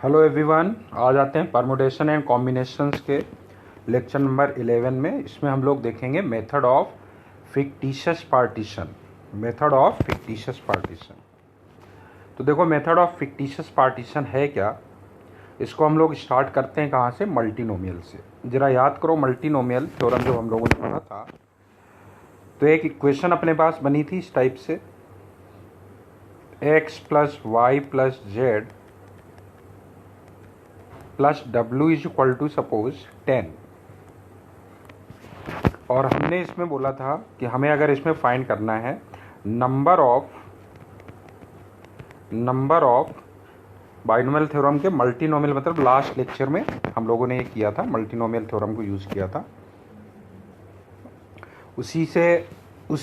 Hello everyone, आज आते हैं परमुटेशन एंड कॉम्बिनेशंस के लेक्चर नंबर 11 में। इसमें हम लोग देखेंगे method of fictitious partition. Method of fictitious partition. तो देखो, मेथड ऑफ फिक्टिशियस पार्टीशन है क्या। इसको हम लोग स्टार्ट करते हैं कहाँ से? मल्टीनोमियल से। ज़रा याद करो, मल्टीनोमियल थ्योरम जो हम लोगों ने पढ़ा था। तो एक इक्वेशन अपने पास बनी थी इस टाइप से, x plus Y plus Z plus W is equal to suppose 10। और हमने इसमें बोला था कि हमें अगर इसमें फाइंड करना है नंबर ऑफ बाइनोमियल थ्योरम के मल्टीनोमियल, मतलब लास्ट लेक्चर में हम लोगों ने ये किया था, मल्टीनोमियल थ्योरम को यूज़ किया था। उसी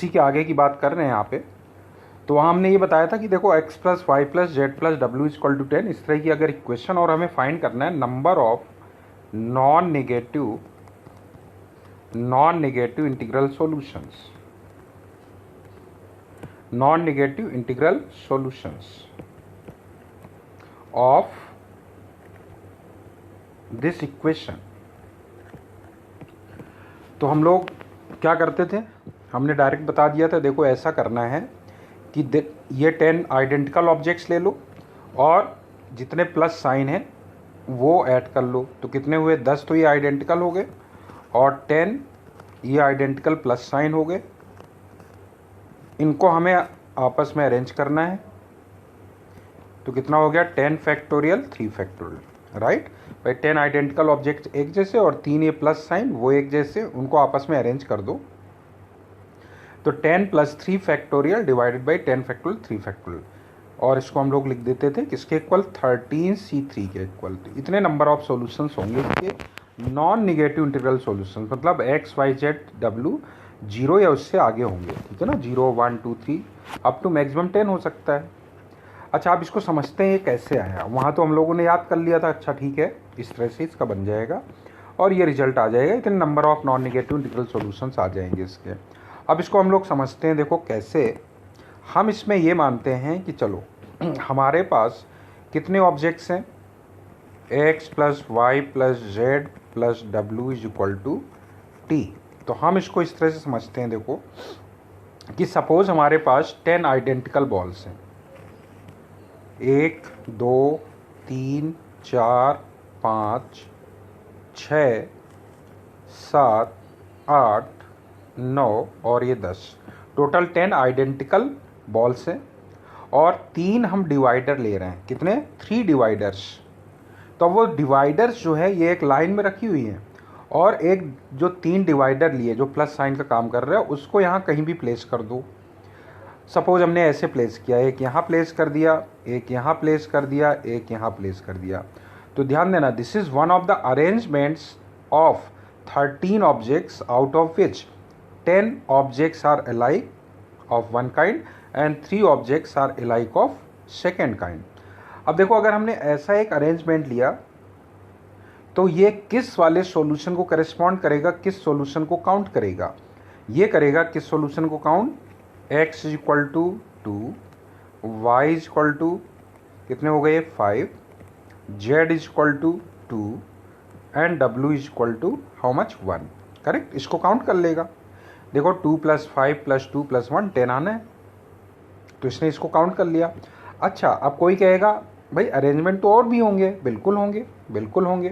के आगे की बात कर रहे हैं यहाँ पे। तो वहाँ हमने ये बताया था कि देखो x plus Y plus Z plus W is equal to 10, इस तरह की अगर इक्वेशन, और हमें फाइंड करना है number of non negative integral solutions of this equation. तो हम लोग क्या करते थे, हमने डायरेक्ट बता दिया था, देखो ऐसा करना है कि ये 10 आइडेंटिकल ऑब्जेक्ट्स ले लो और जितने प्लस साइन हैं वो ऐड कर लो। तो कितने हुए? 10 तो ये आइडेंटिकल हो गए और 10 ये आइडेंटिकल प्लस साइन हो गए। इनको हमें आपस में अरेंज करना है। तो कितना हो गया? 10 फैक्टोरियल 3 फैक्टोरियल, राइट भाई। 10 आइडेंटिकल ऑब्जेक्ट्स एक जैसे और 3 ये प्लस साइन वो एक जैसे, उनको आपस में अरेंज कर दो। तो 10 plus 3 factorial divided by 10 factorial 3 factorial, और इसको हम लोग लिख देते थे किसके इक्वल? 13c3 के इक्वल। तो इतने नंबर ऑफ सॉल्यूशंस होंगे इसके नॉन निगेटिव इंटीग्रल सॉल्यूशंस, मतलब x y z w 0 या उससे आगे होंगे, ठीक है ना। 0 1 2 3 अप टू मैक्सिमम 10 हो सकता है। अच्छा, आप इसको समझते हैं ये कैसे आया। वहाँ तो हम लोगों ने याद कर लिया था, अच्छा ठीक है, इस तरह से इसका बन जाएगा और ये रिजल्ट आ जाएगा। इतने number of non negative integral solutions आ जाएंगे इसके। अब इसको हम लोग समझते हैं, देखो कैसे। हम इसमें ये मानते हैं कि चलो हमारे पास कितने ऑब्जेक्ट्स हैं? x plus Y plus Z plus W is equal to T. तो हम इसको इस तरह से समझते हैं, देखो कि सपोज हमारे पास 10 आइडेंटिकल बॉल्स हैं, 1 2 3 4 5 6 7 8 9 और ये 10, टोटल 10 आइडेंटिकल बॉल्स हैं। और 3 हम डिवाइडर ले रहे हैं, कितने? 3 डिवाइडर्स। तो वो डिवाइडर्स जो है ये एक लाइन में रखी हुई हैं, और एक जो 3 डिवाइडर लिए जो प्लस साइन का काम कर रहा है उसको यहाँ कहीं भी प्लेस कर दो। सपोज हमने ऐसे प्लेस किया, एक यहाँ प्लेस कर दिया, एक यहाँ प्लेस कर दिया, एक यहाँ प्लेस कर दिया। तो ध्यान देना, this is one of the arrangements of 13 objects out of which 10 objects are alike of one kind and 3 objects are alike of second kind। अब देखो, अगर हमने ऐसा एक अरेंजमेंट लिया तो ये किस वाले सॉल्यूशन को करेस्पॉन्ड करेगा, किस सॉल्यूशन को काउंट करेगा? ये करेगा किस सॉल्यूशन को count? x is equal to 2, y is equal to कितने हो गए? 5, z is equal to 2 and w is equal to how much? 1। Correct, इसको काउंट कर लेगा। देखो 2 प्लस 5 प्लस 2 प्लस 1 10 आना है, तो इसने इसको काउंट कर लिया। अच्छा, अब कोई कहेगा भाई अरेंजमेंट तो और भी होंगे। बिल्कुल होंगे, बिल्कुल होंगे।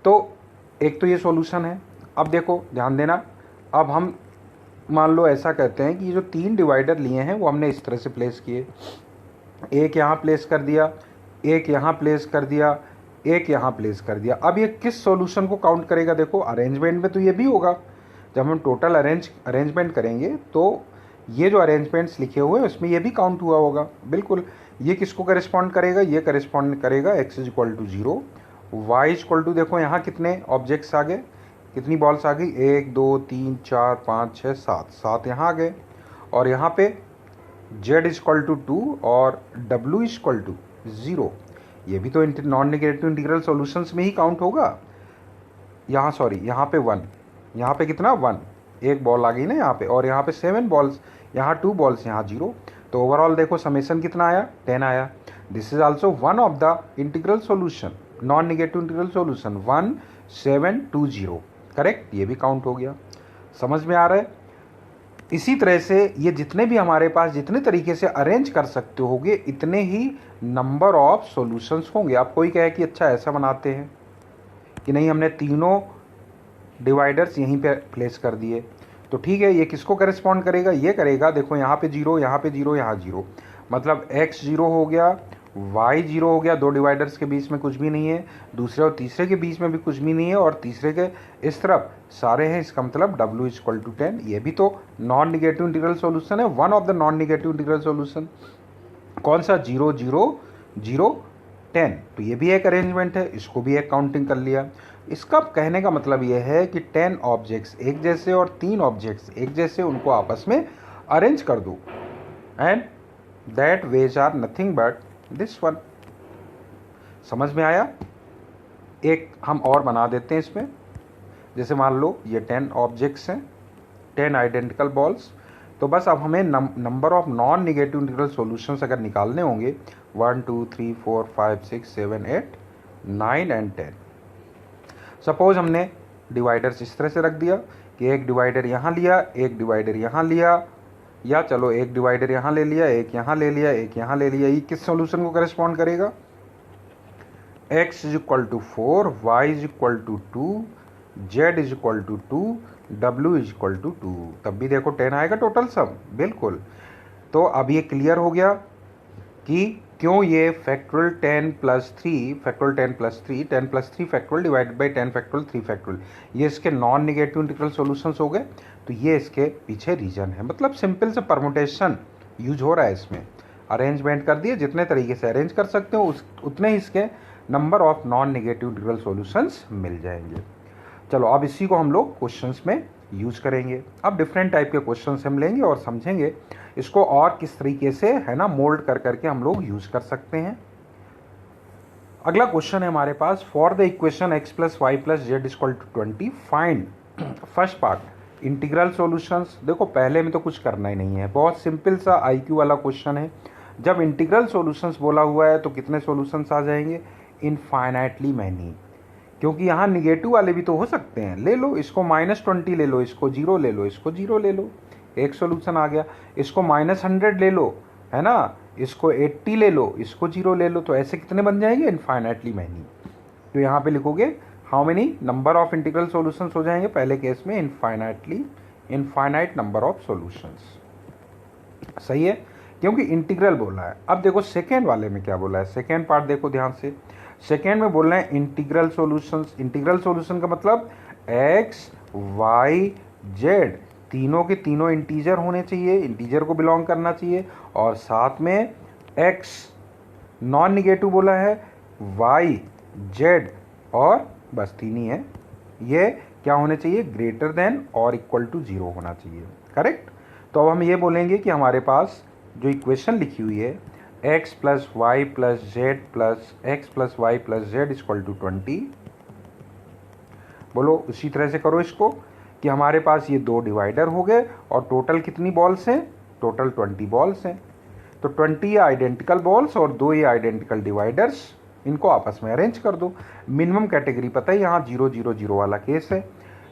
तो एक तो ये सॉल्यूशन है। अब देखो ध्यान देना, अब हम मान लो ऐसा कहते हैं कि ये जो 3 डिवाइडर लिए हैं वो हमने इस तरह से प्लेस किए, एक यहाँ प्लेस कर दिया, एक यहाँ प्लेस कर दिया, एक यहाँ प्लेस कर दिया। अब ये किस सॉल्यूशन को काउंट करेगा? देखो अरेंजमेंट में तो ये भी होगा। जब हम टोटल अरेंजमेंट करेंगे तो ये जो अरेंजमेंट्स लिखे हुए हैं उसमें ये भी काउंट हुआ होगा। बिल्कुल, ये किसको करेस्पॉन्ड करेगा? ये करेस्पॉन्ड करेगा x is equal to 0, y is equal to, देखो यहाँ कितने ऑब्जेक्ट्स आ गए, कितनी बॉल्स आ गई? 1 2 3 4 5 6 7, 7 यहाँ आ गए। और यहाँ पे z इज इक्वल टू 2 और w इज इक्वल टू 0। ये भी तो नॉन नेगेटिव इंटीग्रल सॉल्यूशंस में ही काउंट होगा। यहाँ सॉरी, यहाँ पे 1, यहाँ पे कितना? 1, एक बॉल आ गई ना यहाँ पे, और यहाँ पे 7 बॉल्स, यहाँ 2 बॉल्स, यहाँ 0। तो ओवरऑल देखो समेशन कितना आया, 10 आया। This is also one of the integral solution, non negative integral solution 1720, correct, ये भी काउंट हो गया। समझ में आ रहा है? इसी तरह से ये जितने भी हमारे पास जितने तरीके से अरेंज कर सकते होगे इतने ही नंबर ऑफ सॉल्यूशंस होंगे। आप कोई कहे कि अच्छा ऐसा बनाते हैं कि नहीं, हमने तीनों डिवाइडर्स यहीं पे प्लेस कर दिए, तो ठीक है, ये किसको करेस्पॉन्ड करेगा, ये करेगा, देखो यहाँ पे 0, यहाँ पे 0, यहाँ 0, मतलब x 0 हो गया, y 0 हो गया, दो डिवाइडर्स के बीच में कुछ भी नहीं है, दूसरे और तीसरे के बीच में भी कुछ भी नहीं है, और तीसरे के इस तरफ सारे हैं, इसका मतलब w = 10। ये भी तो नॉन निगेटिव इंटीग्रल सॉल्यूशन है, one of the non negative integral solution. कौन सा, 0 0 0 10, तो ये भी एक अरेंजमेंट है, इसको भी एक काउंटिंग कर लिया। इसका कहने का मतलब ये है कि 10 ऑब्जेक्ट्स एक जैसे और 3 ऑब्जेक्ट्स एक जैसे, उनको आपस में अरेंज कर दो, and that ways are nothing but this one. समझ में आया? एक हम और बना देते हैं इसमें, जैसे मान लो ये 10 ऑब्जेक्ट्स हैं, 10 आइडेंटिकल बॉल्स, तो बस अब हमें number of non negative integral solutions अगर निकालने होंगे 1 2 3 4 5 6 7 8 9 एंड 10। सपोज हमने डिवाइडर्स इस तरह से रख दिया कि एक डिवाइडर यहाँ लिया, एक डिवाइडर यहाँ लिया, या चलो एक डिवाइडर यहाँ ले लिया, एक यहाँ ले लिया, एक यहाँ ले लिया, ये किस सॉल्यूशन को करेस्पॉन्ड करेगा, x = 4, y = 2, z = 2, w = 2, तब भी देखो 10 आएगा टोटल सम, बिल्कुल। तो अब ये क्लियर हो गया कि क्यों ये factorial 10 + 3, factorial 10 + 3, 10 + 3 factorial divided by 10 factorial 3 factorial, ये इसके नॉन निगेटिव इंटीग्रल सॉल्यूशंस हो गए। तो ये इसके पीछे रीजन है, मतलब सिंपल से परमुटेशन यूज हो रहा है इसमें, अरेंजमेंट कर दिए, जितने तरीके से अरेंज कर सकते हो उतने ही इसके number of non negative integral solutions मिल जाएंगे। चलो अब इसी को हम लोग क्वेश्चंस में यूज करेंगे। अब डिफरेंट टाइप के क्वेश्चंस हम लेंगे और समझेंगे इसको और किस तरीके से, है ना, मोल्ड कर करके हम लोग यूज कर सकते हैं। अगला क्वेश्चन है हमारे पास, for the equation x + y + z = 20 find. First part integral solutions. देखो पहले में तो कुछ करना ही नहीं है, बहुत सिंपल सा IQ वाला क्वेश्चन है। जब इंटीग्रल सॉल्यूशंस बोला हुआ है तो कितने सॉल्यूशंस आ जाएंगे, इनफाइनाइटली मैनी, क्योंकि यहाँ निगेटिव वाले भी तो हो सकते हैं। ले लो इसको -20 ले लो, इसको 0 ले लो, इसको 0 ले लो, एक सॉल्यूशन आ गया। इसको -100 ले लो, है ना, इसको 80 ले लो, इसको 0 ले लो, तो ऐसे कितने बन जाएंगे, इनफाइनाइटली मैनी। तो यहाँ पे लिखोगे how many number of integral solutions हो जाएंगे, पहले केस में इनफाइनाइट नंबर ऑफ सॉल्यूशंस। सही है, क्योंकि इंटीग्रल बोला है। अब देखो सेकेंड वाले में क्या बोला है, सेकेंड पार्ट देखो ध्यान से। सेकेंड में बोल रहे हैं इंटीग्रल सॉल्यूशंस। इंटीग्रल सॉल्यूशन का मतलब x y z तीनों के तीनों इंटीजर होने चाहिए, इंटीजर को बिलोंग करना चाहिए, और साथ में x नॉन निगेटिव बोला है, y z और बस तीन ही है, ये क्या होने चाहिए, ग्रेटर देन और इक्वल टू 0 होना चाहिए, करेक्ट। तो अब हम ये बोलेंगे कि हमारे पास जो इक्वेशन लिखी हुई है x + y + z + x + y + z = 20, बोलो उसी तरह से करो इसको कि हमारे पास ये दो डिवाइडर हो गए और टोटल कितनी बॉल्स हैं, टोटल 20 बॉल्स हैं। तो 20 आइडेंटिकल बॉल्स और 2 ये आइडेंटिकल डिवाइडर्स, इनको आपस में अरेंज कर दो। मिनिमम कैटेगरी पता है, यहाँ 0 0 0 वाला केस है।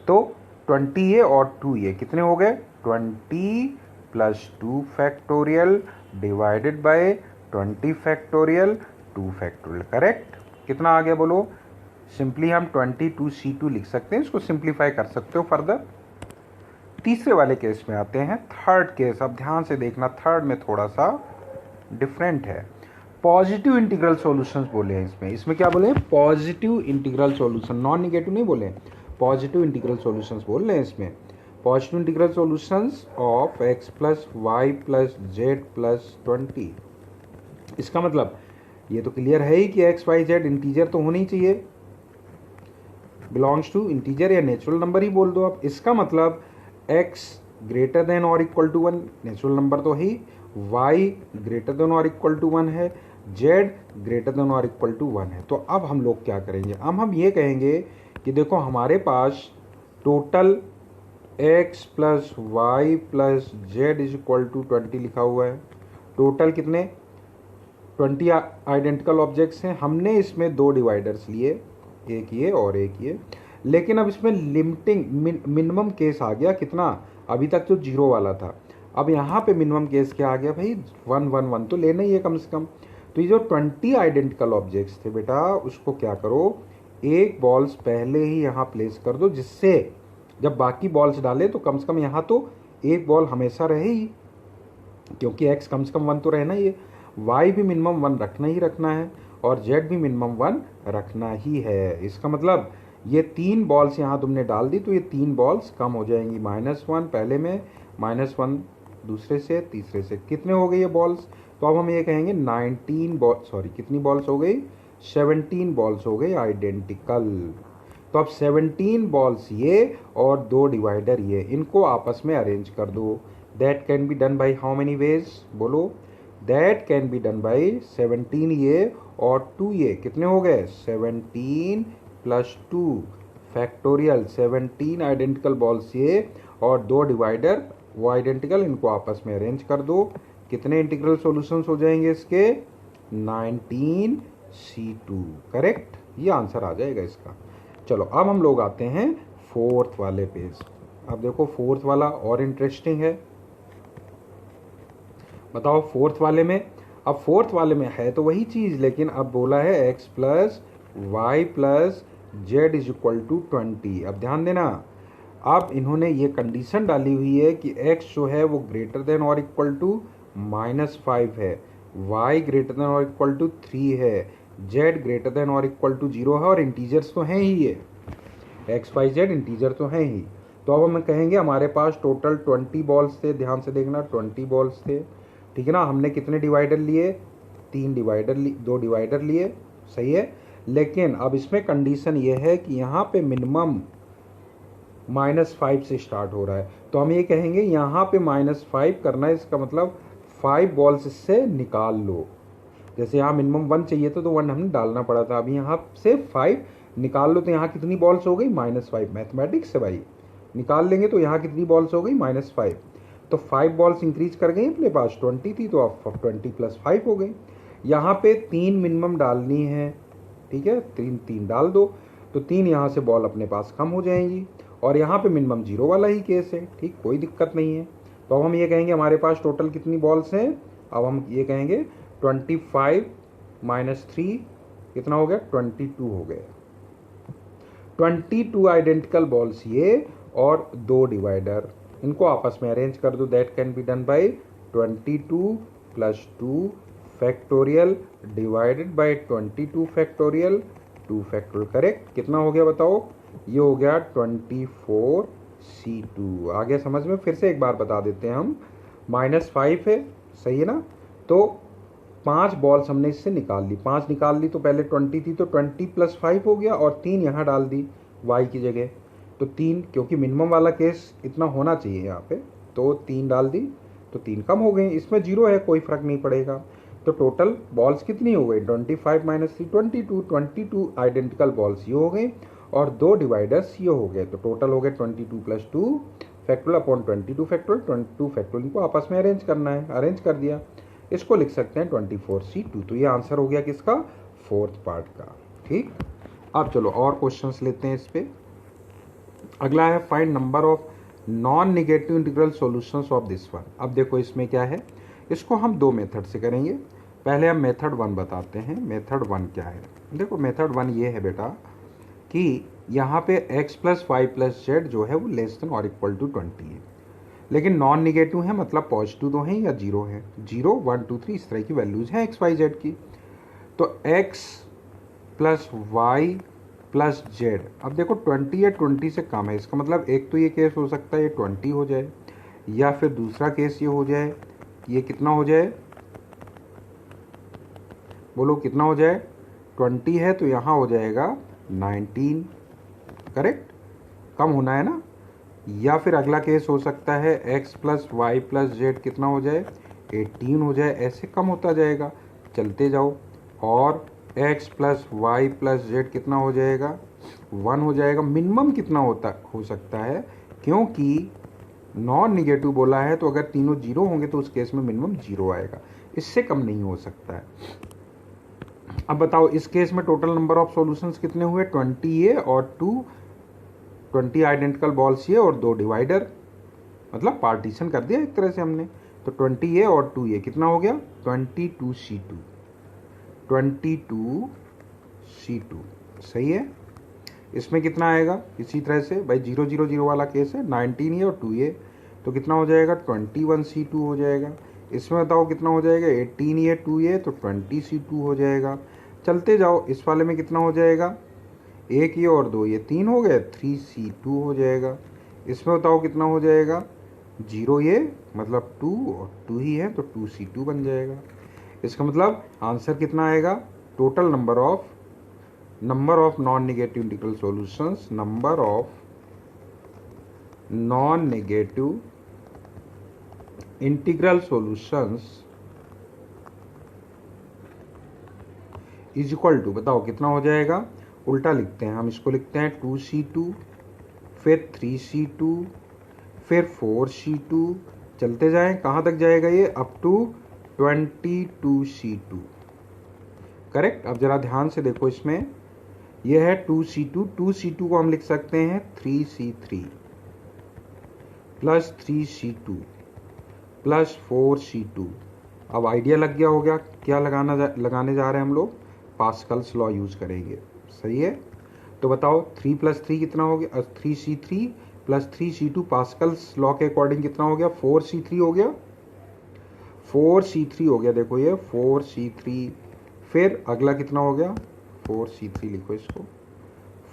तो 20 ये और 2 ये कितने हो गए, 20 + 2 factorial divided by 20 factorial 2 factorial, correct. कितना आ गया बोलो, सिंपली हम 22c2 लिख सकते हैं, इसको सिंप्लीफाई कर सकते हो फर्दर। तीसरे वाले केस में आते हैं, थर्ड केस। अब ध्यान से देखना, थर्ड में थोड़ा सा डिफरेंट है। पॉजिटिव इंटीग्रल सॉल्यूशंस बोले हैं इसमें। इसमें क्या बोले हैं, positive integral solution, non negative नहीं बोले, पॉजिटिव इंटीग्रल सॉल्यूशंस बोल रहे हैं इसमें। Positive integral solutions of x + y + z + 20। इसका मतलब ये तो क्लियर है ही कि x y z इंटीजर तो होनी चाहिए, बिलोंग्स टू इंटीजर या नेचुरल नंबर ही बोल दो आप। इसका मतलब x ग्रेटर देन और इक्वल टू 1 नेचुरल नंबर तो ही, y ग्रेटर देन और इक्वल टू 1 है, z ग्रेटर देन और इक्वल टू 1 है। तो अब हम लोग क्या करेंगे, अब हम ये कहेंगे कि देखो हमारे पास टोटल x + y + z = 20 लिखा हुआ है, टोटल कितने 20 आइडेंटिकल ऑब्जेक्ट्स हैं। हमने इसमें 2 डिवाइडर्स लिए, एक ये और एक ये, लेकिन अब इसमें लिमिटिंग मिनिमम केस आ गया कितना, अभी तक तो 0 वाला था, अब यहाँ पे मिनिमम केस क्या आ गया भाई 1 1 1 तो लेना ही है कम से कम। तो ये जो 20 आइडेंटिकल ऑब्जेक्ट्स थे बेटा उसको क्या करो, एक बॉल्स पहले ही यहाँ प्लेस कर दो, जिससे जब बाकी बॉल्स डाले तो कम से कम यहाँ तो एक बॉल हमेशा रहे ही, क्योंकि x कम से कम 1 तो रहना ही है, y भी मिनिमम 1 रखना ही रखना है और z भी मिनिमम 1 रखना ही है। इसका मतलब ये 3 बॉल्स यहाँ तुमने डाल दी तो ये 3 बॉल्स कम हो जाएंगी, -1 पहले में, -1 दूसरे से, तीसरे से, कितने हो गए ये बॉल्स। तो अब हम ये कहेंगे 19 बॉल, सॉरी कितनी बॉल्स हो गई, 17 बॉल्स हो गई आइडेंटिकल। तो अब 17 बॉल्स ये और 2 डिवाइडर ये, इनको आपस में अरेंज कर दो। That can be done by how many ways, बोलो। That can be done by 17 ये और 2 ये, कितने हो गए 17 + 2 फैक्टोरियल, 17 आइडेंटिकल बॉल्स ये और 2 डिवाइडर वो आइडेंटिकल, इनको आपस में अरेंज कर दो। कितने इंटीग्रल सॉल्यूशंस हो जाएंगे इसके, 19c2, करेक्ट, ये आंसर आ जाएगा इसका। चलो अब हम लोग आते हैं 4th वाले पेज। अब देखो 4th वाला और इंटरेस्टिंग है, बताओ 4th वाले में, अब 4th वाले में है तो वही चीज, लेकिन अब बोला है x + y + z = 20। अब ध्यान देना, अब इन्होंने ये कंडीशन डाली हुई है कि x जो है वो ग्रेटर देन और इक्वल टू -5 है, y ग्रेटर देन और इक्वल टू 3 है, z ग्रेटर देन और इक्वल टू 0 है और इंटीजर्स तो हैं ही, ये x y z इंटीजर तो हैं ही। तो अब हम कहेंगे हमारे पास टोटल 20 बॉल्स थे, ध्यान से देखना 20 बॉल्स थे, ठीक है ना। हमने कितने डिवाइडर लिए, 3 डिवाइडर, 2 डिवाइडर लिए, सही है। लेकिन अब इसमें कंडीशन ये है कि यहाँ पे मिनिमम -5 से स्टार्ट हो रहा है, तो हम ये कहेंगे यहाँ पे -5 करना है, इसका मतलब 5 बॉल्स इससे निकाल लो। जैसे यहाँ मिनिमम 1 चाहिए था तो 1 हमने डालना पड़ा था, अभी यहाँ से 5 निकाल लो तो यहाँ कितनी बॉल्स हो गई -5, मैथमेटिक्स से भाई निकाल लेंगे तो यहाँ कितनी बॉल्स हो गई -5, तो 5 बॉल्स इंक्रीज कर गई, अपने पास 20 थी तो अब 20 + 5 हो गई। यहाँ पे 3 मिनिमम डालनी है, ठीक है, 3 डाल दो तो 3 यहाँ से बॉल अपने पास कम हो जाएंगी और यहाँ पे मिनिमम 0 वाला ही केस है, ठीक, कोई दिक्कत नहीं है। तो अब हम ये कहेंगे हमारे पास टोटल कितनी बॉल्स हैं, अब हम ये कहेंगे 25 - 3 कितना हो गया 22 हो गया। 22 आइडेंटिकल बॉल्स ये और 2 डिवाइडर, इनको आपस में अरेंज कर दो। That can be done by 22 + 2 factorial divided by 22 factorial 2 factorial, correct. कितना हो गया बताओ, ये हो गया 24c2। आगे समझ में, फिर से एक बार बता देते हैं हम, -5 है, सही है ना, तो 5 बॉल्स हमने इससे निकाल ली, 5 निकाल ली तो पहले 20 थी तो 20 + 5 हो गया और 3 यहाँ डाल दी y की जगह, तो 3, क्योंकि मिनिमम वाला केस इतना होना चाहिए यहाँ पे, तो 3 डाल दी तो 3 कम हो गए, इसमें 0 है कोई फर्क नहीं पड़ेगा। तो टोटल बॉल्स कितनी हो गई 25 - 3 22 आइडेंटिकल बॉल्स ये हो गई और 2 डिवाइडर्स ये हो गए, तो टोटल हो गए 22 + 2 फैक्टोरियल अपॉन 22 फैक्टोरियल, 22 फैक्टोरियल को आपस में अरेंज करना है, अरेंज कर दिया, इसको लिख सकते हैं 24c2। तो ये आंसर हो गया किसका, 4th पार्ट का, ठीक। अब चलो और क्वेश्चंस लेते हैं इस पे। अगला है find number of non negative integral solutions of this one. अब देखो इसमें क्या है, इसको हम 2 मेथड से करेंगे। पहले हम मेथड 1 बताते हैं। मेथड 1 क्या है, देखो मेथड 1 ये है बेटा कि यहाँ पे x + y + z जो है वो लेस देन और इक्वल टू 20 है, लेकिन नॉन निगेटिव है, मतलब पॉजिटिव तो है या 0 है, 0 1 2 3 इस तरह की वैल्यूज हैं x y z की। तो x + y + z, अब देखो 20 या 20 से कम है, इसका मतलब एक तो ये केस हो सकता है ये 20 हो जाए, या फिर दूसरा केस ये हो जाए, ये कितना हो जाए, बोलो कितना हो जाए, 20 है तो यहाँ हो जाएगा 19, करेक्ट, कम होना है ना। या फिर अगला केस हो सकता है x + y + z कितना हो जाए, 18 हो जाए, ऐसे कम होता जाएगा, चलते जाओ। और x + y + z कितना हो जाएगा, 1 हो जाएगा। मिनिमम कितना हो सकता है, क्योंकि नॉन निगेटिव बोला है तो अगर तीनों 0 होंगे तो उस केस में मिनिमम 0 आएगा। इससे कम नहीं हो सकता है। अब बताओ इस केस में टोटल नंबर ऑफ सॉल्यूशंस कितने हुए, 20A और 20 आइडेंटिकल बॉल्स ये और 2 डिवाइडर, मतलब पार्टीशन कर दिया एक तरह से हमने। तो 20A और 2A कितना हो गया, 22C2, 22C2 सही है। इसमें कितना आएगा इसी तरह से भाई, 0 0 0 वाला केस है, 19A और 2A, तो कितना हो जाएगा 21C2 हो जाएगा। इसमें बताओ कितना हो जाएगा, 18A 2A, तो 20C2 हो जाएगा। चलते जाओ, इस वाले में कितना हो जाएगा, 1A और 2A 3 हो गए, 3C2 हो जाएगा। इसमें बताओ कितना हो जाएगा, 0A मतलब 2 और 2 ही है तो 2C2 बन जाएगा। इसका मतलब आंसर कितना आएगा, total number of non negative integral solutions, number of non negative integral solutions is equal to, बताओ कितना हो जाएगा, उल्टा लिखते हैं हम, इसको लिखते हैं 2C2, फिर 3C2, फिर 4C2, चलते जाएं कहाँ तक जाएगा ये, अप टू 22C2, करेक्ट। अब जरा ध्यान से देखो, इसमें ये है 2C2, 2C2 को हम लिख सकते हैं 3C3 plus 3C2 plus 4C2। अब आइडिया लग गया होगा क्या लगाने जा रहे हैं हम लोग, पास्कल्स लॉ यूज करेंगे, सही है। तो बताओ 3 प्लस 3 कितना हो गया, 3C3 plus 3C2, Pascal's law के अकॉर्डिंग कितना हो गया, 4C3 हो गया, 4C3 हो गया। देखो ये 4C3, फिर अगला कितना हो गया, 4C3 लिखो इसको,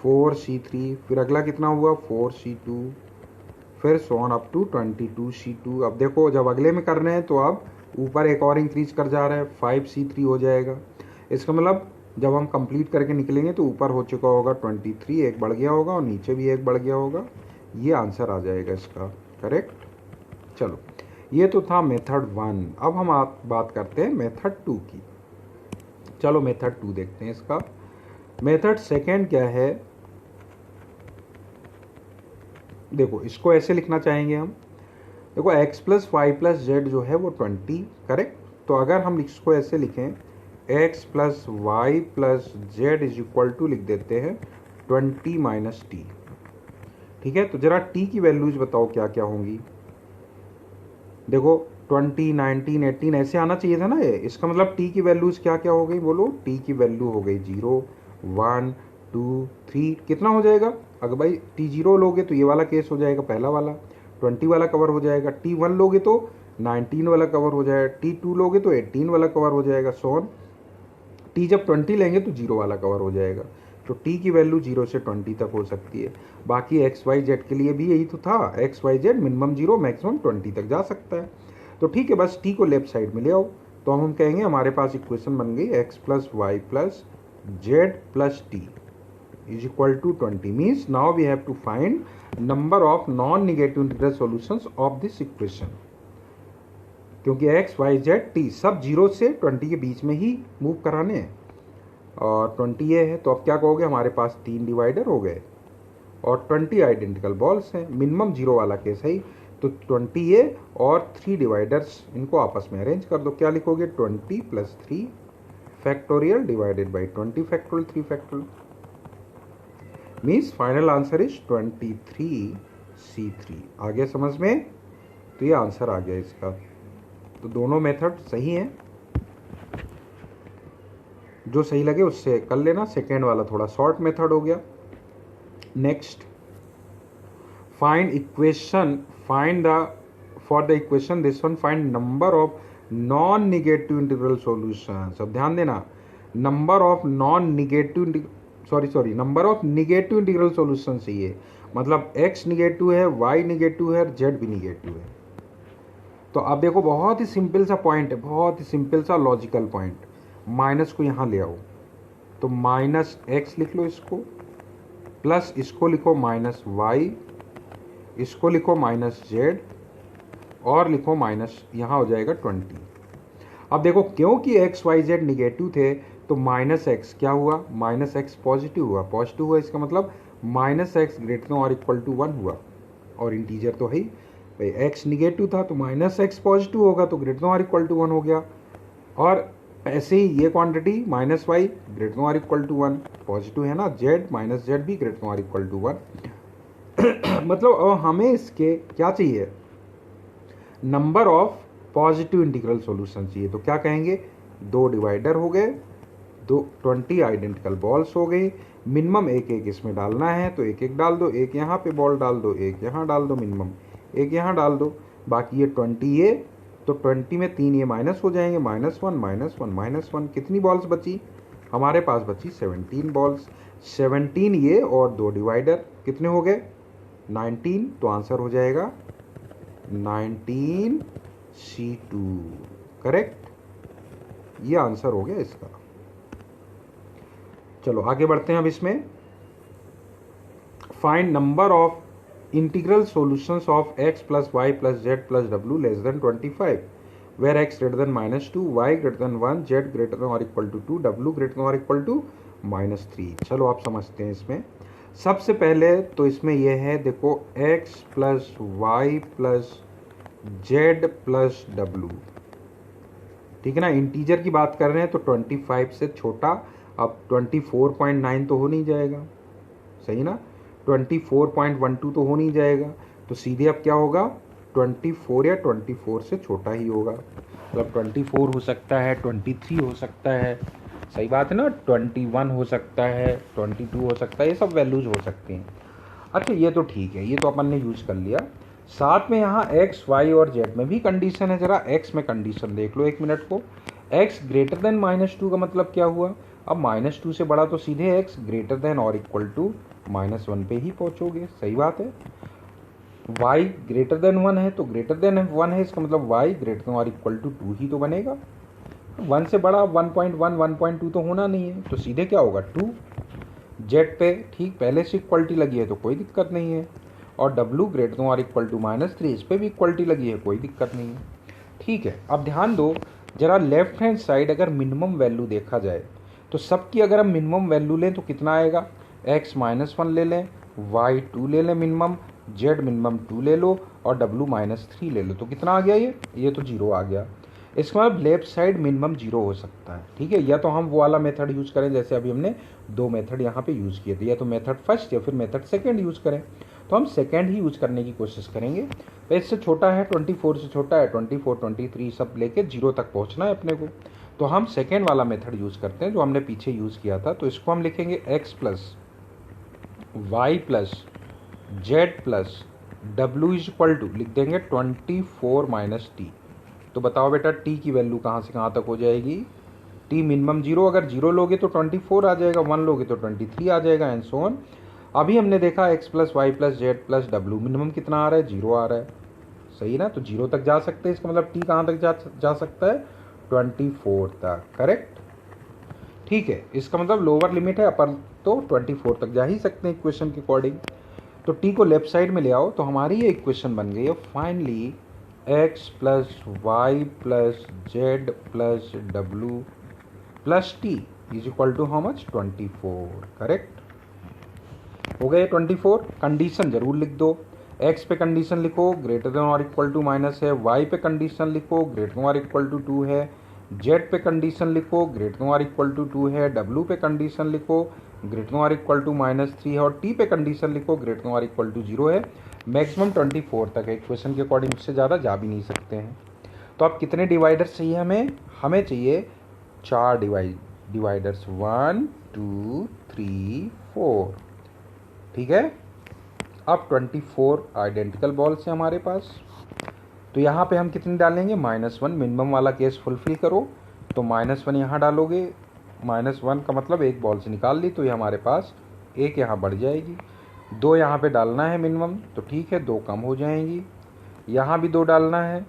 4C3, फिर अगला कितना हुआ 4C2, फिर सोन अप टू 22C2। अब देखो जब अगले में कर रहे हैं तो अब ऊपर एक और इंक्रीज कर जा रहा है, 5C3 हो जाएगा। इसका मतलब जब हम कंप्लीट करके निकलेंगे तो ऊपर हो चुका होगा 23, एक बढ़ गया होगा और नीचे भी एक बढ़ गया होगा, ये आंसर आ जाएगा इसका, करेक्ट। चलो ये तो था मेथड 1। अब हम बात करते हैं मेथड 2 की। चलो मेथड 2 देखते हैं इसका। मेथड सेकेंड क्या है, देखो इसको ऐसे लिखना चाहेंगे हम, देखो x plus Y plus Z जो है वो 20, करेक्ट। तो अगर हम इसको ऐसे लिखें, x plus Y plus Z is equal to लिख देते हैं 20 माइनस टी, ठीक है। तो जरा t की वैल्यूज बताओ क्या क्या होंगी, देखो 20, 19, 18 ऐसे आना चाहिए था ना ये। इसका मतलब t की वैल्यूज क्या क्या हो गई, बोलो। t की वैल्यू हो गई 0, 1, 2, 3, कितना हो जाएगा, अगर भाई t0 लोगे तो ये वाला केस हो जाएगा पहला वाला, 20 वाला कवर हो जाएगा। t1 लोगे तो 19 वाला कवर हो जाएगा, t2 लोगे तो 18 वाला कवर हो जाएगा, सोन। t जब 20 लेंगे तो 0 वाला कवर हो जाएगा। तो t की वैल्यू 0 से 20 तक हो सकती है। बाकी एक्स वाई जेड के लिए भी यही तो था, X Y Z minimum 0 maximum 20 तक जा सकता है। तो ठीक है, बस t को लेफ्ट साइड में ले आओ, तो हम कहेंगे हमारे पास इक्वेशन बन गई x plus Y plus Z plus T is equal to 20, means now we have to find number of non-negative integral solutions of this equation, क्योंकि x, y, z, t सब 0 से 20 के बीच में ही मूव कराने हैं और 20 ये है। तो अब क्या कहोगे, हमारे पास 3 डिवाइडर हो गए और 20 आइडेंटिकल बॉल्स हैं, मिनिमम 0 वाला केस है। तो 20 ये और 3 डिवाइडर्स, इनको आपस में अरेंज कर दो। क्या लिखोगे, 20 plus 3 factorial divided by 20 factorial 3 factorial, means final answer is 23C3। आ गया समझ में, तो ये आंसर आ गया इसका। तो दोनों मेथड सही हैं, जो सही लगे उससे कर लेना। सेकेंड वाला थोड़ा शॉर्ट मेथड हो गया। Next, find equation, find the for the equation this one, find number of non negative integral solutions. अब ध्यान देना, number of non negative number of negative integral solution चाहिए, मतलब x निगेटिव है, y निगेटिव है और z भी negative है। तो अब देखो बहुत ही सिंपल सा पॉइंट है, बहुत ही सिंपल सा लॉजिकल पॉइंट। माइनस को यहाँ ले आओ, तो माइनस x लिख लो इसको, प्लस इसको लिखो माइनस y, इसको लिखो माइनस z और लिखो माइनस, यहाँ हो जाएगा 20। अब देखो क्योंकि x, y, z निगेटिव थे तो माइनस एक्स क्या हुआ, माइनस एक्स पॉजिटिव हुआ, पॉजिटिव हुआ इसका मतलब माइनस एक्स ग्रेटर और इक्वल टू 1 हुआ। और इंटीजर तो है ही भाई, एक्स निगेटिव था तो माइनस एक्स पॉजिटिव होगा तो ग्रेटर और इक्वल टू 1 हो गया। और ऐसे ही ये quantity minus Y greater than और इक्वल टू 1, पॉजिटिव है ना, जेड माइनस जेड भी ग्रेटर देन और इक्वल टू 1। मतलब अब हमें इसके क्या चाहिए, number of positive integral solution चाहिए। तो क्या कहेंगे, 2 डिवाइडर हो गए, 20 आइडेंटिकल बॉल्स हो गई, मिनिमम एक एक इसमें डालना है तो एक एक डाल दो, एक यहाँ पे बॉल डाल दो, एक यहाँ डाल दो, मिनिमम एक यहाँ डाल दो, बाकी ये 20 ये, तो 20 में 3 ये माइनस हो जाएंगे, -1 -1 कितनी बॉल्स बची, हमारे पास बची 17 बॉल्स, 17 ये और 2 डिवाइडर कितने हो गए 19, तो आंसर हो जाएगा 19C2, करेक्ट, ये आंसर हो गया इसका। चलो आगे बढ़ते हैं अब इसमें, find number of integral solutions of x plus Y plus Z plus डब्ल्यू less than 25 where x greater than -2, y greater than 1, z greater than और equal to 2, w greater than और इक्वल टू -3। चलो आप समझते हैं इसमें। सबसे पहले तो इसमें यह है, देखो x plus Y plus Z plus W, ठीक है ना, इंटीजर की बात कर रहे हैं तो 25 से छोटा, अब 24.9 तो हो नहीं जाएगा, सही ना, 24.12 तो हो नहीं जाएगा, तो सीधे अब क्या होगा 24 या 24 से छोटा ही होगा, मतलब 24 हो सकता है, 23 हो सकता है, सही बात है ना, 21 हो सकता है, 22 हो सकता है, ये सब वैल्यूज हो सकती हैं। अच्छा ये तो ठीक है, ये तो अपन ने यूज कर लिया। साथ में यहाँ x, y और z में भी कंडीशन है, जरा x में कंडीशन देख लो एक मिनट को। x ग्रेटर देन -2 का मतलब क्या हुआ, अब -2 से बड़ा तो सीधे x ग्रेटर देन और इक्वल टू -1 पे ही पहुंचोगे, सही बात है। y ग्रेटर देन 1 है तो ग्रेटर देन 1 है, इसका मतलब y ग्रेटर देन और इक्वल टू 2 ही तो बनेगा, 1 से बड़ा 1.1 1.2 तो होना नहीं है, तो सीधे क्या होगा 2। z पे ठीक पहले से इक्वलिटी लगी है तो कोई दिक्कत नहीं है, और w ग्रेटर देन और इक्वल टू -3 इस पर भी इक्वलिटी लगी है, कोई दिक्कत नहीं है, ठीक है। अब ध्यान दो जरा, लेफ्ट हैंड साइड अगर मिनिमम वैल्यू देखा जाए तो सबकी अगर हम मिनिमम वैल्यू लें तो कितना आएगा, x -1 ले लें, y 2 ले लें मिनिमम, z मिनिमम 2 ले लो और w -3 ले लो, तो कितना आ गया ये तो 0 आ गया। इसका मतलब लेफ्ट साइड मिनिमम 0 हो सकता है, ठीक है। या तो हम वो वाला मेथड यूज़ करें जैसे अभी हमने 2 मेथड यहाँ पे यूज़ किए थे, या तो मेथड फर्स्ट या फिर मेथड सेकेंड यूज़ करें, तो हम सेकेंड ही यूज़ करने की कोशिश करेंगे। तो इससे छोटा है 24 से छोटा है 24 23 सब लेके 0 तक पहुँचना है अपने को, तो हम सेकेंड वाला मेथड यूज़ करते हैं जो हमने पीछे यूज़ किया था। तो इसको हम लिखेंगे x plus Y plus Z plus W is equal to, लिख देंगे 24 माइनस टी। तो बताओ बेटा टी की वैल्यू कहाँ से कहाँ तक हो जाएगी, टी मिनिमम 0, अगर 0 लोगे तो 24 आ जाएगा, 1 लोगे तो 23 आ जाएगा, एंड सो ऑन। अभी हमने देखा x plus Y plus Z plus W minimum कितना आ रहा है, 0 आ रहा है, सही ना, तो 0 तक जा सकते हैं, इसका मतलब टी कहाँ तक जा सकता है 24 तक, करेक्ट, ठीक है। इसका मतलब लोअर लिमिट है, अपर तो 24 तक जा ही सकते हैं इक्वेशन के अकॉर्डिंग। तो टी को लेफ्ट साइड में ले आओ तो हमारी ये इक्वेशन बन गई है finally x plus Y plus Z plus W plus T is equal to how much 24, correct हो गए 24। कंडीशन जरूर लिख दो, x पे कंडीशन लिखो ग्रेटर देन और इक्वल टू माइनस है, y पे कंडीशन लिखो ग्रेटर देन और इक्वल टू 2 है, z पे कंडीशन लिखो ग्रेटर देन और इक्वल टू 2 है, w पे कंडीशन लिखो ग्रेटर देन और इक्वल टू -3 है, और t पे कंडीशन लिखो ग्रेटर देन और इक्वल टू 0 है। मैक्सिमम 24 तक है, इक्वेशन के अकॉर्डिंग उससे ज़्यादा जा भी नहीं सकते हैं। तो अब कितने डिवाइडर्स चाहिए हमें चाहिए 4 डिवाइडर्स, 1 2 3 4, ठीक है। अब 24 आइडेंटिकल बॉल्स हैं हमारे पास, तो यहाँ पे हम कितने डालेंगे -1, मिनिमम वाला केस फुलफिल करो तो -1 यहाँ डालोगे, -1 का मतलब एक बॉल से निकाल ली, तो ये हमारे पास एक यहाँ बढ़ जाएगी, 2 यहाँ पे डालना है मिनिमम, तो ठीक है 2 कम हो जाएंगी, यहाँ भी 2 डालना है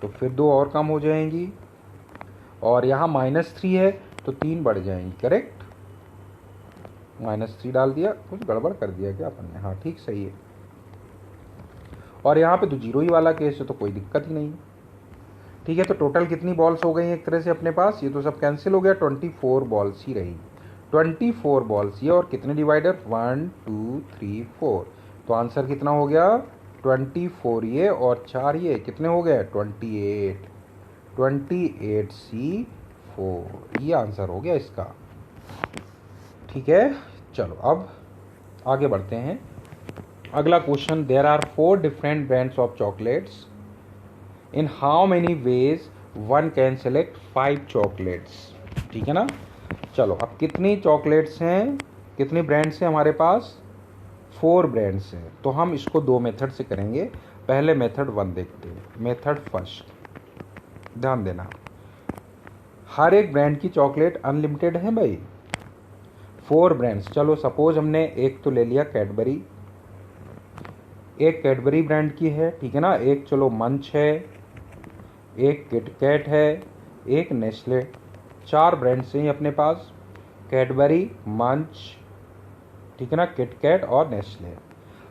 तो फिर 2 और कम हो जाएंगी, और यहाँ -3 है तो 3 बढ़ जाएंगी, करेक्ट, -3 डाल दिया, कुछ गड़बड़ कर दिया क्या अपन ने, हाँ ठीक सही है। और यहाँ पे तो 0 ही वाला केस है तो कोई दिक्कत ही नहीं, ठीक है। तो टोटल कितनी बॉल्स हो गई एक तरह से अपने पास, ये तो सब कैंसिल हो गया, 24 बॉल्स ही रही, 24 बॉल्स ये, और कितने डिवाइडर 1 2 3 4, तो आंसर कितना हो गया 24 ये और 4 ये, कितने हो गए 28, 28C4, ये आंसर हो गया इसका। ठीक है, चलो अब आगे बढ़ते हैं। अगला question, there are 4 different brands of chocolates, in how many ways one can select 5 chocolates. ठीक है ना। चलो अब कितनी चॉकलेट्स हैं, कितनी ब्रांड्स हैं हमारे पास, 4 ब्रांड्स हैं। तो हम इसको 2 मेथड से करेंगे। पहले मेथड 1 देखते हैं। मेथड फर्स्ट, ध्यान देना, हर एक ब्रांड की चॉकलेट अनलिमिटेड है भाई। 4 ब्रांड्स, चलो सपोज हमने एक तो ले लिया कैडबरी, एक कैडबरी ब्रांड की है, ठीक है ना। एक चलो मंच है, एक किटकैट है, एक नेस्ले। 4 ब्रांड्स हैं अपने पास, कैडबरी, मंच, ठीक है ना, किटकैट और नेस्ले।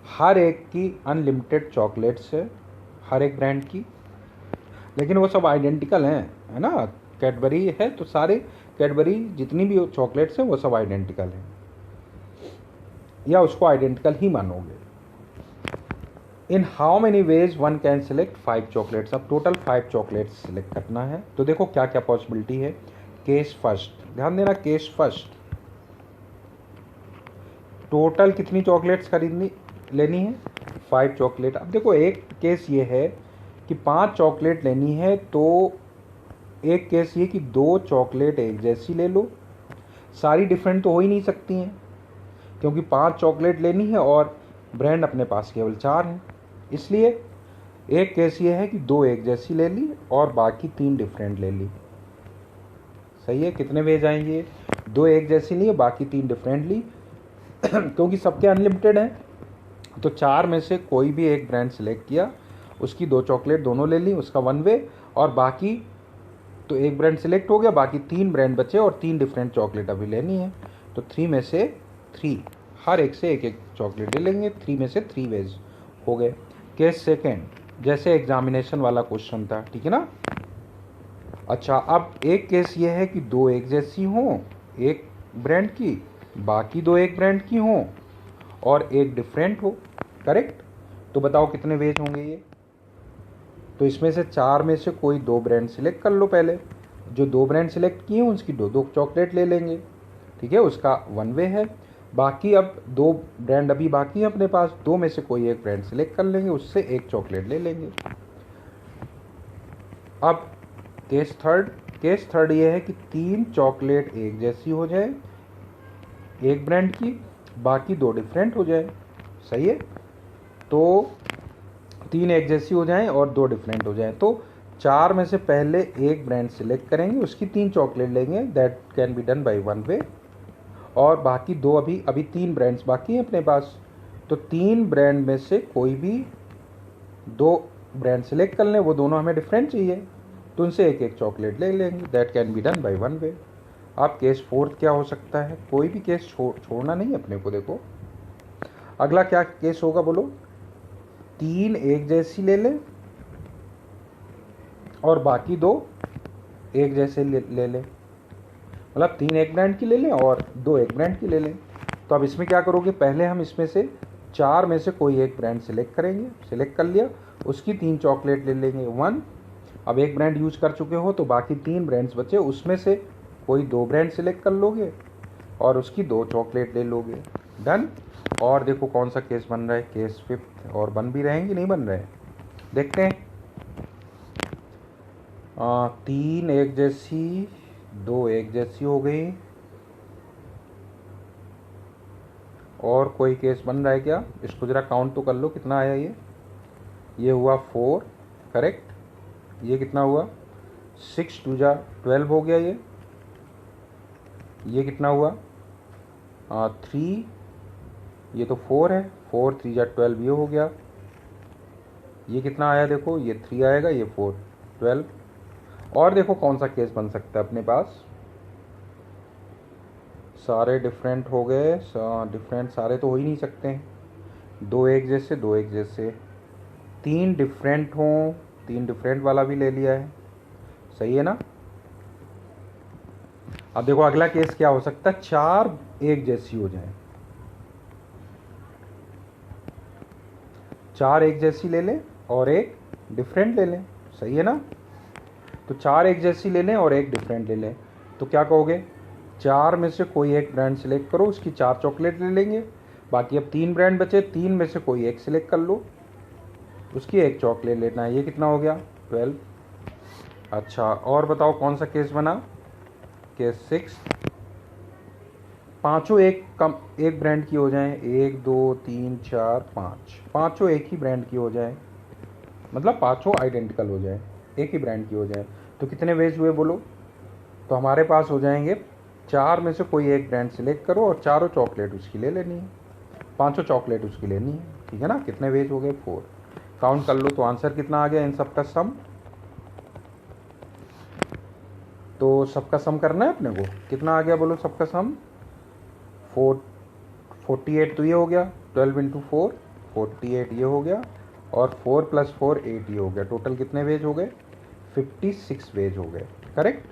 हर एक की अनलिमिटेड चॉकलेट्स है, हर एक ब्रांड की, लेकिन वो सब आइडेंटिकल हैं, है ना। कैडबरी है तो सारे कैडबरी जितनी भी चॉकलेट्स हैं वो सब आइडेंटिकल हैं, या उसको आइडेंटिकल ही मानोगे। इन how many ways one can select 5 chocolates. अब टोटल 5 चॉकलेट्स सेलेक्ट करना है। तो देखो क्या क्या पॉसिबिलिटी है। केस फर्स्ट, ध्यान देना, केस फर्स्ट, टोटल कितनी चॉकलेट्स खरीदनी लेनी है, 5 चॉकलेट। अब देखो एक केस ये है कि 5 चॉकलेट लेनी है, तो एक केस ये कि 2 चॉकलेट एक जैसी ले लो। सारी डिफरेंट तो हो ही नहीं सकती हैं, क्योंकि 5 चॉकलेट लेनी है और ब्रांड अपने पास केवल 4 हैं। इसलिए एक केस ये है कि 2 एक जैसी ले ली और बाकी 3 डिफरेंट ले ली। सही है, कितने वेज आएंगे, 2 एक जैसी ली, बाकी 3 डिफरेंट ली। क्योंकि सबके अनलिमिटेड हैं, तो 4 में से कोई भी एक ब्रांड सेलेक्ट किया, उसकी 2 चॉकलेट दोनों ले ली, उसका 1 वे, और बाकी तो एक ब्रांड सेलेक्ट हो गया, बाकी 3 ब्रांड बचे और 3 डिफरेंट चॉकलेट अभी लेनी है। तो 3 में से 3, हर एक से एक एक चॉकलेट ले लेंगे। 3 में से 3 वेज हो गए। केस सेकेंड, जैसे एग्जामिनेशन वाला क्वेश्चन था, ठीक है ना। अच्छा, अब एक केस ये है कि 2 एक जैसी हों एक ब्रांड की, बाकी 2 एक ब्रांड की हों और एक डिफरेंट हो। करेक्ट। तो बताओ कितने वेज होंगे ये। तो इसमें से 4 में से कोई 2 ब्रांड सिलेक्ट कर लो। पहले जो 2 ब्रांड सिलेक्ट किए हैं उसकी 2 चॉकलेट ले लेंगे, ठीक है, उसका 1 वे है। बाकी अब 2 ब्रांड अभी बाकी है अपने पास, 2 में से कोई एक ब्रांड सिलेक्ट कर लेंगे, उससे एक चॉकलेट ले लेंगे। अब केस थर्ड ये है कि 3 चॉकलेट एक जैसी हो जाए एक ब्रांड की, बाकी 2 डिफरेंट हो जाए। सही है, तो 3 एक जैसी हो जाएं और 2 डिफरेंट हो जाएं। तो 4 में से पहले एक ब्रांड सिलेक्ट करेंगे, उसकी 3 चॉकलेट लेंगे, that can be done by 1 वे। और बाकी 2 अभी 3 ब्रांड्स बाकी हैं अपने पास, तो 3 ब्रांड में से कोई भी 2 ब्रांड सिलेक्ट कर लें, वो दोनों हमें डिफरेंट चाहिए, तो उनसे एक एक चॉकलेट ले लेंगे, that can be done by 1 वे। अब केस फोर्थ क्या हो सकता है, कोई भी केस छोड़ना नहीं अपने को। देखो अगला क्या केस होगा, बोलो। 3 एक जैसी ले लें और बाकी 2 एक जैसे ले लें, मतलब 3 एक ब्रांड की ले लें और 2 एक ब्रांड की ले लें। तो अब इसमें क्या करोगे, पहले हम इसमें से 4 में से कोई एक ब्रांड सिलेक्ट करेंगे, सिलेक्ट कर लिया, उसकी 3 चॉकलेट ले लेंगे 1। अब एक ब्रांड यूज कर चुके हो तो बाकी 3 ब्रांड्स बचे, उसमें से कोई 2 ब्रांड सिलेक्ट कर लोगे और उसकी 2 चॉकलेट ले लोगे। डन। और देखो कौन सा केस बन रहा है, केस फिफ्थ। और बन भी रहेंगे नहीं बन रहे, देखते हैं। 3 एक जैसी, 2 एक जैसी हो गई, और कोई केस बन रहा है क्या, इसको जरा काउंट तो कर लो कितना आया ये हुआ 4, करेक्ट। ये कितना हुआ 6 2 जा 12 हो गया ये कितना हुआ 3, ये तो 4 है, 4 3 जा 12 ये हो गया। ये कितना आया देखो, ये 3 आएगा, ये 4 12। और देखो कौन सा केस बन सकता है अपने पास, सारे डिफरेंट हो गए, डिफरेंट सारे तो हो ही नहीं सकते हैं, 2 एक जैसे 2 एक जैसे, 3 डिफरेंट हों, 3 डिफरेंट वाला भी ले लिया है। सही है ना। अब देखो अगला केस क्या हो सकता है, 4 एक जैसी हो जाए, 4 एक जैसी ले लें और एक डिफरेंट ले लें। सही है ना। तो 4 एक जैसी ले लें और एक डिफरेंट ले लें, तो क्या कहोगे, 4 में से कोई एक ब्रांड सेलेक्ट करो, उसकी 4 चॉकलेट ले लेंगे। बाकी अब 3 ब्रांड बचे, 3 में से कोई एक सिलेक्ट कर लो, उसकी एक चॉकलेट लेना है। ये कितना हो गया, 12। अच्छा, और बताओ कौन सा केस बना, केस 6। पाँचों एक ब्रांड की हो जाएं, 1 2 3 4 5, पाँचों एक ही ब्रांड की हो जाएं, मतलब पाँचों आइडेंटिकल हो जाएं, एक ही ब्रांड की हो जाएं, तो कितने वेज हुए बोलो। तो हमारे पास हो जाएंगे, 4 में से कोई एक ब्रांड सेलेक्ट करो और चारों चॉकलेट उसकी ले लेनी है, पाँचों चॉकलेट उसकी लेनी है, ठीक है ना। कितने वेज हो गए, 4। काउंट कर लो तो आंसर कितना आ गया इन सबका सम। तो सबका सम करना है अपने को, कितना आ गया बोलो सबका सम, 48 तो ये हो गया, 12 इंटू 4 48 ये हो गया, और 4 + 4 8 ये हो गया। टोटल कितने वेज हो गए, 56 वेज हो गए, करेक्ट।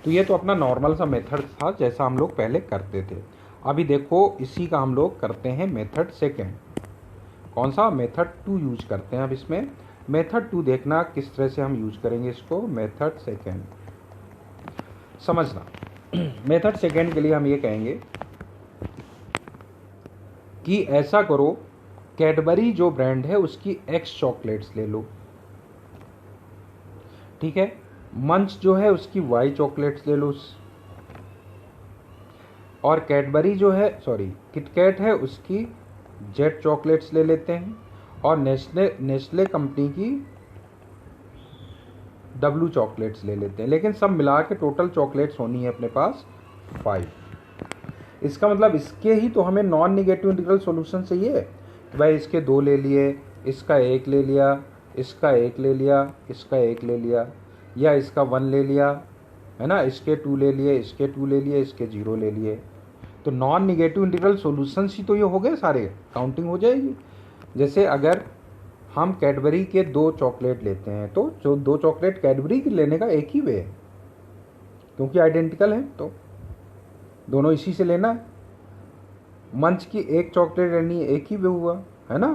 तो ये तो अपना नॉर्मल सा मेथड था जैसा हम लोग पहले करते थे। अभी देखो इसी का हम लोग करते हैं मेथड सेकेंड। कौन सा, मेथड 2 यूज करते हैं। अब इसमें मेथड 2 देखना किस तरह से हम यूज करेंगे इसको, मेथड सेकेंड समझना। मेथड सेकेंड के लिए हम ये कहेंगे कि ऐसा करो, कैडबरी जो ब्रांड है उसकी X चॉकलेट्स ले लो, ठीक है। मंच जो है उसकी Y चॉकलेट्स ले लो, और कैडबरी जो है, सॉरी किटकैट है, उसकी Z चॉकलेट्स ले लेते हैं, और नेस्ले कंपनी की W चॉकलेट्स ले लेते हैं। लेकिन सब मिला के टोटल चॉकलेट्स होनी है अपने पास 5। इसका मतलब इसके ही तो हमें नॉन निगेटिव इंटीग्रल सॉल्यूशन चाहिए कि भाई इसके 2 ले लिए, इसका 1 ले लिया, इसका 1 ले लिया, इसका 1 ले लिया, या इसका 1 ले लिया, है ना, इसके 2 ले लिए, इसके 2 ले लिए, इसके 0 ले लिए। तो नॉन निगेटिव इंटीग्रल सॉल्यूशंस ही तो ये हो गए सारे, काउंटिंग हो जाएगी। जैसे अगर हम कैडबरी के 2 चॉकलेट लेते हैं तो जो 2 चॉकलेट कैडबरी की लेने का एक ही वे है, क्योंकि आइडेंटिकल है तो दोनों इसी से लेना है। मंच की 1 चॉकलेट लेनी है, एक ही वे हुआ, है ना,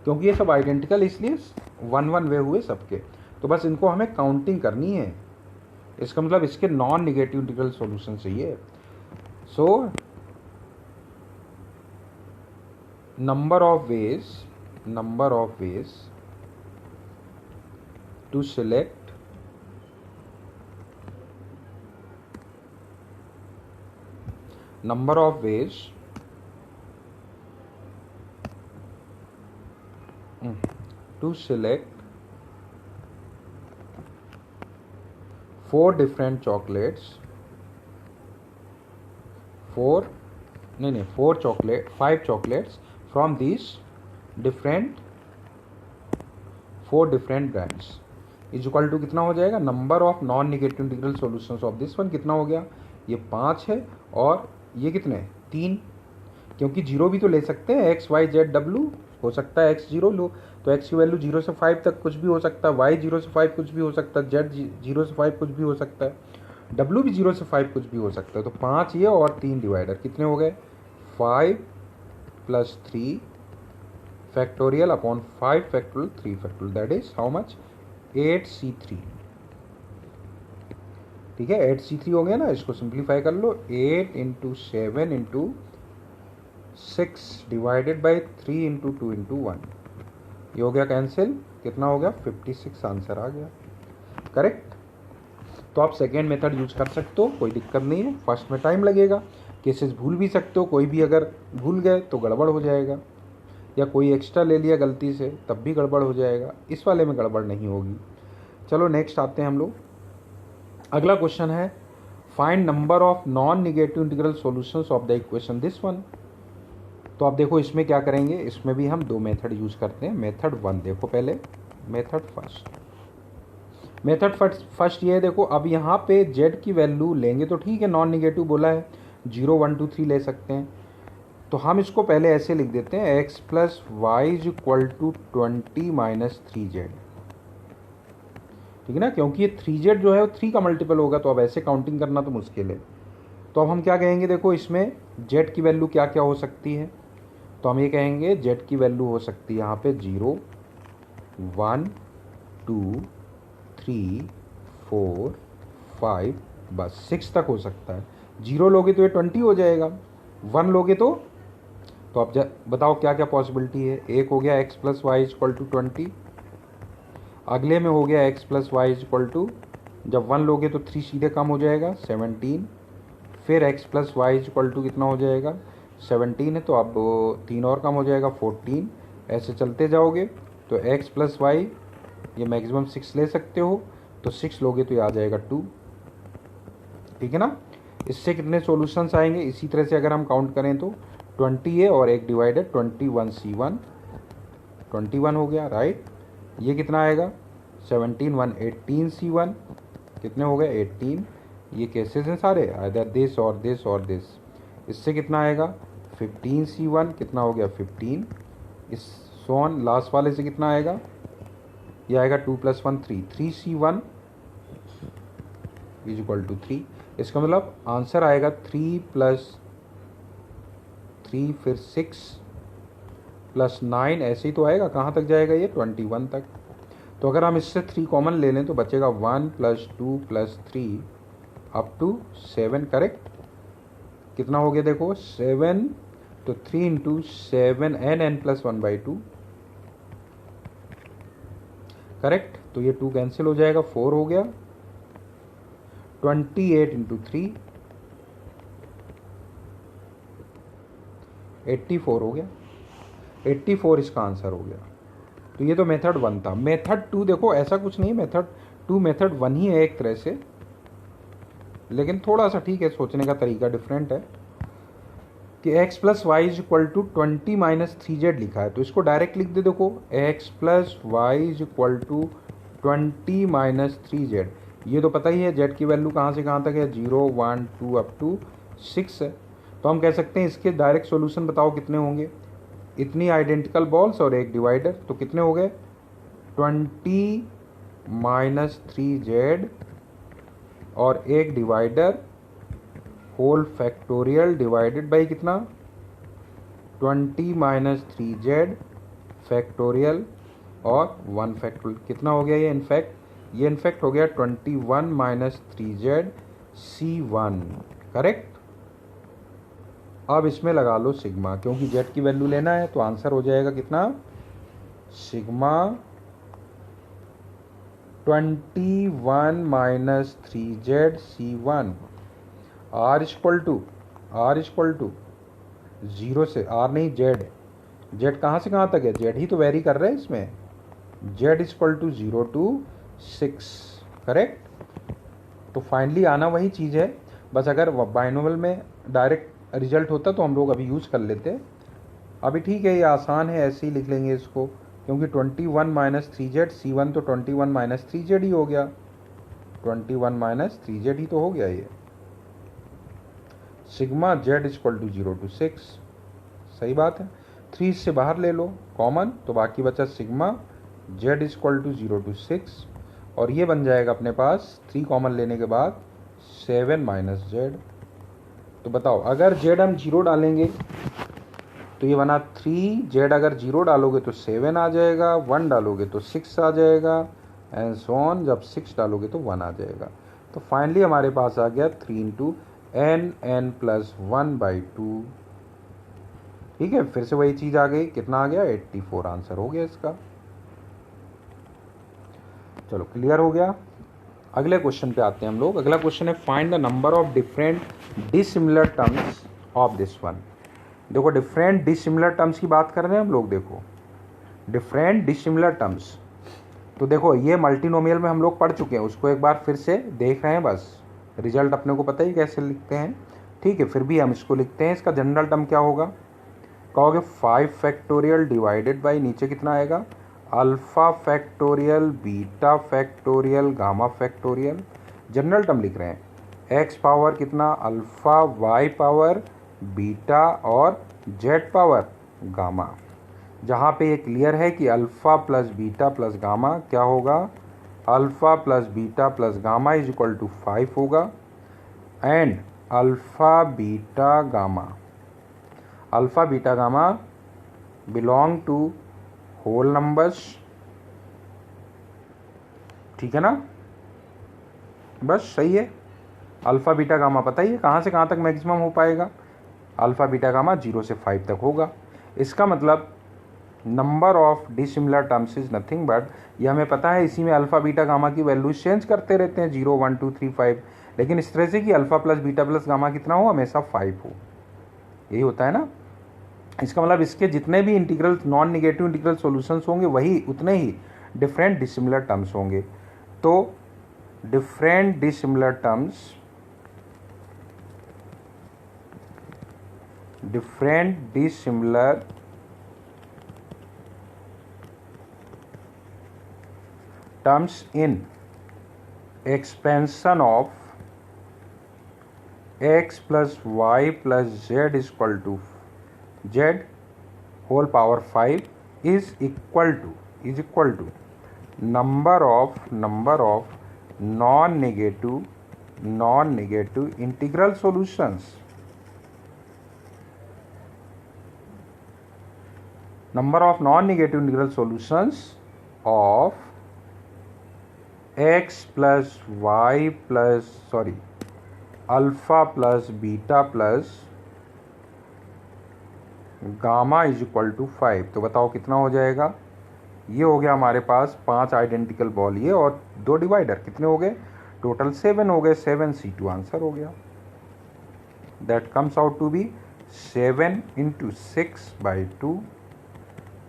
क्योंकि ये सब आइडेंटिकल इसलिए 1 वे हुए सबके। तो बस इनको हमें काउंटिंग करनी है, इसका मतलब इसके नॉन निगेटिव इंटीग्रल सॉल्यूशन चाहिए। सो number of ways to select four different chocolates, five chocolates from these four different brands is equal to कितना हो जाएगा, number of non negative integral solutions of this one कितना हो गया, ये 5 है, और ये कितने 3, क्योंकि 0 भी तो ले सकते हैं, x y z w हो सकता है, x 0 लो तो x की वैल्यू 0 से 5 तक कुछ भी हो सकता है, y 0 से 5 कुछ भी हो सकता है, z 0 से 5 कुछ भी हो सकता है, w भी 0 से 5 कुछ भी हो सकता है। तो 5 ये और 3 डिवाइडर कितने हो गए, 5 + 3 factorial upon 5 factorial 3 factorial, that is how much, 8c3, ठीक है। 8c3 हो गया ना, इसको सिंप्लीफाई कर लो, 8 × 7 × 6 डिवाइडेड बाई 3 × 2 × 1, ये हो गया कैंसिल, कितना हो गया 56 आंसर आ गया, करेक्ट। तो आप सेकेंड मेथड यूज कर सकते हो, कोई दिक्कत नहीं है। फर्स्ट में टाइम लगेगा, केसेस भूल भी सकते हो, कोई भी अगर भूल गए तो गड़बड़ हो जाएगा, या कोई एक्स्ट्रा ले लिया गलती से तब भी गड़बड़ हो जाएगा, इस वाले में गड़बड़ नहीं होगी। चलो नेक्स्ट आते हैं हम लोग। अगला क्वेश्चन है, find number of non negative integral solutions of the equation this one. तो आप देखो इसमें क्या करेंगे, इसमें भी हम 2 मेथड यूज करते हैं। मेथड 1 देखो पहले, मेथड फर्स्ट ये देखो, अब यहाँ पे z की वैल्यू लेंगे तो ठीक है, नॉन निगेटिव बोला है, 0 1 2 3 ले सकते हैं। तो हम इसको पहले ऐसे लिख देते हैं, x + y = 20 - 3z, ठीक है ना, क्योंकि ये 3z जो है वो 3 का मल्टीपल होगा, तो अब ऐसे काउंटिंग करना तो मुश्किल है। तो अब हम क्या कहेंगे, देखो इसमें z की वैल्यू क्या क्या हो सकती है, तो हम ये कहेंगे z की वैल्यू हो सकती है यहाँ पे 0 1 2 3 4 5, बस 6 तक हो सकता है। 0 लोगे तो ये 20 हो जाएगा, 1 लोगे तो आप बताओ क्या क्या पॉसिबिलिटी है। एक हो गया x plus Y equal to 20, अगले में हो गया x plus Y equal to, जब 1 लोगे तो 3 सीधे कम हो जाएगा 17, फिर x plus Y equal to कितना हो जाएगा 17 है तो अब 3 और कम हो जाएगा 14, ऐसे चलते जाओगे तो x प्लस वाई ये मैक्सिमम 6 ले सकते हो, तो 6 लोगे तो ये आ जाएगा 2, ठीक है ना। इससे कितने सॉल्यूशंस आएंगे, इसी तरह से अगर हम काउंट करें तो 20 है और एक डिवाइडेड 21c1, 21 हो गया, राइट। ये कितना आएगा 17 1 18c1, कितने हो गए 18। ये केसेस हैं सारे, आइदर दिस और दिस और दिस। इससे कितना आएगा 15c1, कितना हो गया 15। इस सोन लास्ट वाले से कितना आएगा, ये आएगा 2 + 1 3, 3c1 इज इक्वल टू 3। इसका मतलब आंसर आएगा 3 + 3 फिर 6 + 9, ऐसे ही तो आएगा। कहाँ तक जाएगा ये 21 तक। तो अगर हम इससे 3 कॉमन ले लें तो बचेगा 1 + 2 + 3 अप टू 7, करेक्ट। कितना हो गया देखो 7, तो 3 × 7 n + 1/2, करेक्ट। तो ये 2 कैंसिल हो जाएगा, 4 हो गया। 28 × 3 84 हो गया, 84 इसका आंसर हो गया। तो ये तो मेथड 1 था। मेथड 2 देखो ऐसा कुछ नहीं, मेथड 2 मेथड 1 ही है एक तरह से, लेकिन थोड़ा सा ठीक है, सोचने का तरीका डिफरेंट है कि x plus Y is equal to 20 minus 3z लिखा है, तो इसको डायरेक्ट लिख दे। देखो x plus Y is equal to 20 minus 3z, ये तो पता ही है z की वैल्यू कहाँ से कहाँ तक है, 0 1 2 अप टू 6 है। तो हम कह सकते हैं इसके डायरेक्ट सॉल्यूशन बताओ कितने होंगे। इतनी आइडेंटिकल बॉल्स और एक डिवाइडर, तो कितने हो गए 20 माइनस 3z और एक divider whole factorial divided by कितना 20 माइनस 3z फैक्टोरियल और 1 फैक्टोरियल, कितना हो गया ये इनफैक्ट हो गया 21 माइनस 3z c1, करेक्ट। अब इसमें लगा लो सिग्मा, क्योंकि z की वैल्यू लेना है, तो आंसर हो जाएगा कितना sigma 21 minus 3z c1। r equal to 0 से, r नहीं z कहाँ से कहाँ तक है, z ही तो वेरी कर रहे हैं इसमें, z equal to 0 to 6, correct. तो फाइनली आना वही चीज़ है, बस अगर बाइनोमियल में डायरेक्ट रिजल्ट होता तो हम लोग अभी यूज़ कर लेते। अभी ठीक है, ये आसान है, ऐसे ही लिख लेंगे इसको, क्योंकि 21 माइनस 3z c1 तो 21 माइनस 3z ही हो गया, 21 माइनस 3z ही तो हो गया ये। Sigma z equal to 0 to 6, सही बात है। 3 से बाहर ले लो कॉमन, तो बाकी बचा sigma z equal to 0 to 6, और ये बन जाएगा अपने पास 3 कॉमन लेने के बाद 7 माइनस z। तो बताओ अगर z हम 0 डालेंगे तो ये बना 3z, अगर 0 डालोगे तो 7 आ जाएगा, 1 डालोगे तो 6 आ जाएगा, एंड सो ऑन, जब 6 डालोगे तो 1 आ जाएगा। तो फाइनली हमारे पास आ गया 3 × n + 1/2, ठीक है। फिर से वही चीज़ आ गई, कितना आ गया 84, आंसर हो गया इसका। चलो क्लियर हो गया। अगले क्वेश्चन पे आते हैं हम लोग। अगला क्वेश्चन है find the number of different dissimilar terms of this one. देखो डिफरेंट डिसिमिलर टर्म्स की बात कर रहे हैं हम लोग, देखो डिफरेंट डिसिमिलर टर्म्स। तो देखो ये मल्टीनोमियल में हम लोग पढ़ चुके हैं, उसको एक बार फिर से देख रहे हैं, बस रिजल्ट अपने को पता ही कैसे लिखते हैं, ठीक है। फिर भी हम इसको लिखते हैं, इसका जनरल टर्म क्या होगा, कहोगे 5 फैक्टोरियल डिवाइडेड बाई नीचे कितना आएगा alpha factorial, beta factorial, gamma factorial. General term लिख रहे हैं, x पावर कितना अल्फ़ा, y पावर बीटा और z पावर गामा। जहाँ पे ये क्लियर है कि alpha plus beta plus gamma क्या होगा, alpha plus beta plus gamma is equal to 5 होगा, and alpha beta gamma belong to whole numbers, ठीक है ना। बस सही है। अल्फ़ा बीटा गामा पता ही है कहाँ से कहाँ तक मैक्सिमम हो पाएगा, अल्फ़ा बीटा गामा 0 से 5 तक होगा। इसका मतलब number of dissimilar terms is nothing but, ये हमें पता है इसी में अल्फ़ा बीटा गामा की वैल्यूज चेंज करते रहते हैं 0 1 2 3 5, लेकिन इस तरह से कि alpha plus beta plus gamma कितना हो, हमेशा 5 हो, यही होता है ना। इसका मतलब इसके जितने भी integral non negative integral solutions होंगे वही उतने ही डिफरेंट डिसिमिलर टर्म्स होंगे। तो different dissimilar terms, different dissimilar terms in expansion of x plus y plus z is equal to z whole power 5 is equal to number of non-negative integral solutions, number of non-negative integral solutions of x plus y plus alpha plus beta plus gamma is equal to 5। तो बताओ कितना हो जाएगा, ये हो गया हमारे पास 5 identical ball ये और 2 डिवाइडर, कितने हो गए टोटल 7 हो गए, 7C2 आंसर हो गया। That comes out to be 7 × 6/2,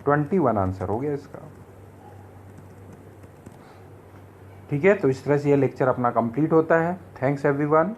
21 answer हो गया इसका। ठीक है, तो इस तरह से ये लेक्चर अपना कंप्लीट होता है। Thanks everyone.